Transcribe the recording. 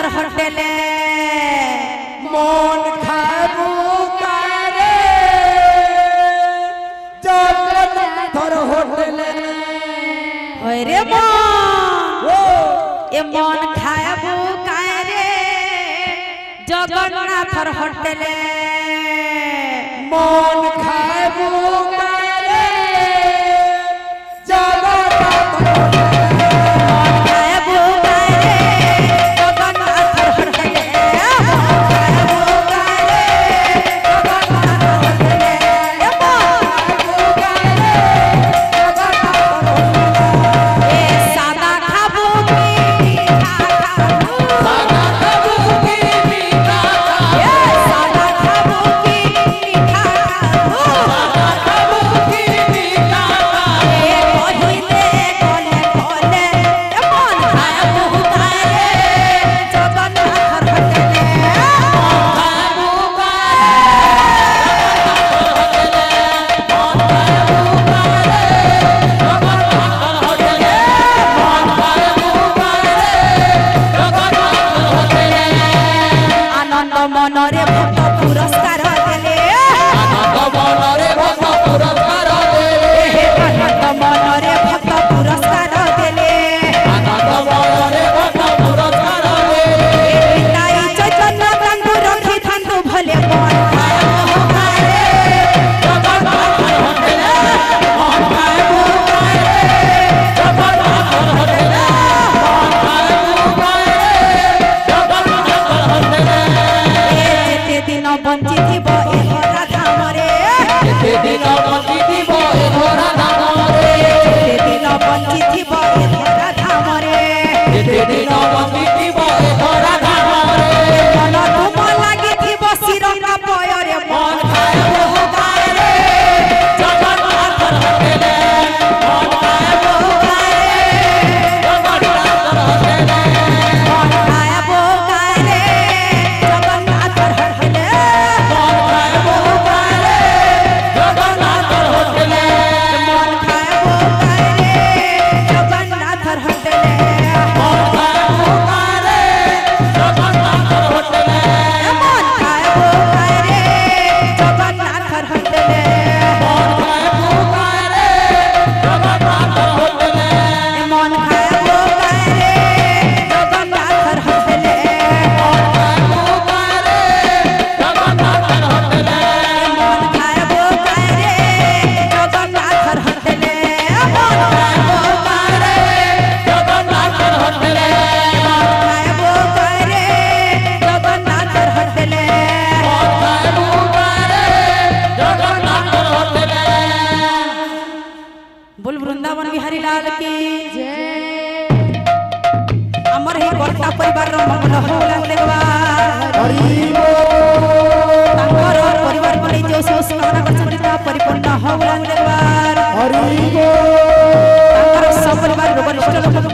जगन्नाथर होटले मन खाबू कारे जगन्नाथर होटले होय रे मन ए मन खाबू कारे जगन्नाथर होटले मन खाबू कारे जगन्नाथर वृंदावन बिहारी लाल की जय। अमर ही गोटा परिवार मंगल हो तांकर परिवार को जो सब कामना करछन परिपूर्ण हो तांकर सब परिवार रोग निष्ठ